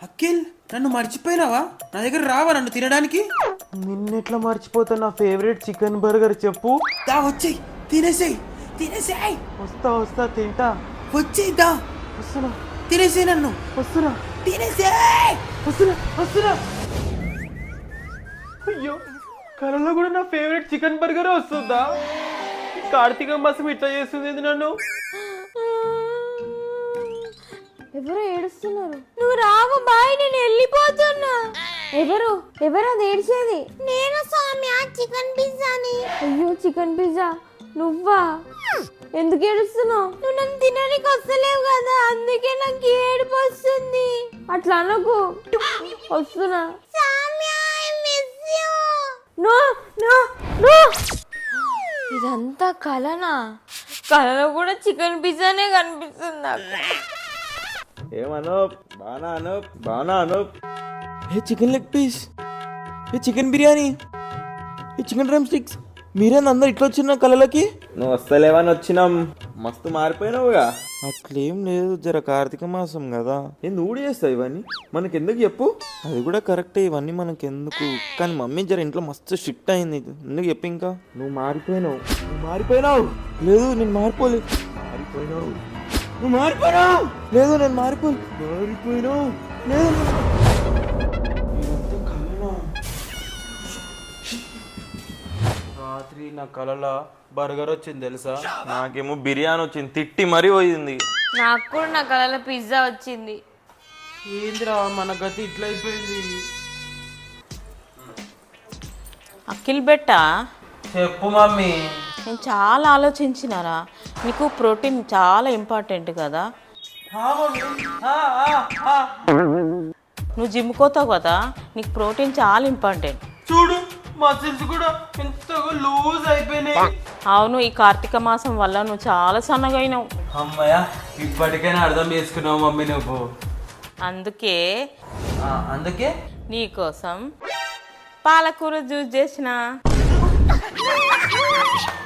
అఖిల్ నన్ను మర్చిపోయినావా? నా దగ్గర రావా నన్ను తినడానికి? నిన్నెట్లా మర్చిపోతా? నా ఫేవరెట్ చికెన్ బర్గర్ చెప్పు. దా వచ్చేయ్, తినేసేయ్ తినేసేయ్. వస్తా వస్తా తింటా. వచ్చేయ్ దా, వస్తున్నా తినేసేయ్ నన్ను, వస్తున్నా తినేసేయ్. వస్తున్నా వస్తున్నా. అయ్యో, కలలో కూడా నా ఫేవరెట్ చికెన్ బర్గర్ వస్తుందా? కార్తీక మాసం ఇట్లా చేస్తుంది నన్ను. ఎవరో ఏడుస్తున్నారు. నువ్వు రావు బాయ్, నేను వెళ్ళిపోతున్నా. ఎవరు ఎవరు అది ఏడ్చేది? నేను సౌమ్య, చికెన్ పిజ్జాని. అయ్యో చికెన్ పిజ్జా నువ్వా? ఎందుకు ఏడుస్తున్నావు? నువ్వు నన్ను తినడానికి వస్తలేవు కదా, అందుకే నాకు ఏడుపు వస్తుంది. అట్లా అనకు, వస్తున్నా. నో నో నో, ఇదంతా కలనా? కలలో కూడా చికెన్ పిజ్జానే కనిపిస్తుంది నాకు. ఏమనోప్, బానా అనోప్. ఏ చికెన్ లెగ్ పీస్, ఏ చికెన్ బిర్యానీ, ఏ చికెన్ డ్రమ్ స్టిక్స్. మీరేంది అందరు ఇట్లా వచ్చిన కళలకి? నువ్వు వస్తలేవని వచ్చినాం, మస్తు మారిపోయినావుగా. అట్లేం లేదు, జర కార్తీక మాసం కదా. నువ్వు చేస్తావు ఇవన్నీ, మనకెందుకు చెప్పు. అది కూడా కరెక్టే, ఇవన్నీ మనకెందుకు. కానీ మమ్మీ జర ఇంట్లో మస్తు స్ట్రిక్ట్ అయింది. ఎందుకు చెప్పు ఇంకా. నువ్వు మారిపోయినావు. లేదు నేను మారిపోలేదు. నువ్వు మారిపోయినావు. లేదు నేను మారిపోలేదు. లేదు రాత్రి నా కళలో బర్గర్ వచ్చింది తెలుసా? నాకేమో బిర్యానీ వచ్చింది, తిట్టి మరీ పోయింది. నాకు కూడా నా కళలో పిజ్జా వచ్చింది. ఏందిరా మన గతి ఇట్లా అయిపోయింది. అఖిల్ బెట్ట, చెప్పు మమ్మీ. నేను చాలా ఆలోచించినారా. నీకు ప్రోటీన్ చాలా ఇంపార్టెంట్ కదా. నువ్వు జిమ్ కోతావు కదా, నీకు ప్రోటీన్ చాలా ఇంపార్టెంట్. చూడు మసిల్స్ కూడా ఎంతగా లూజ్ అయిపోయినాయి. అవును, ఈ కార్తీక మాసం వల్ల నువ్వు చాలా సన్నగా అయినావు. అమ్మయ్య, ఇప్పటికైనా అర్థం చేసుకున్నావు మమ్మీ నువ్వు. అందుకే అందుకే నీకోసం పాలకూర జ్యూస్ చేసిన.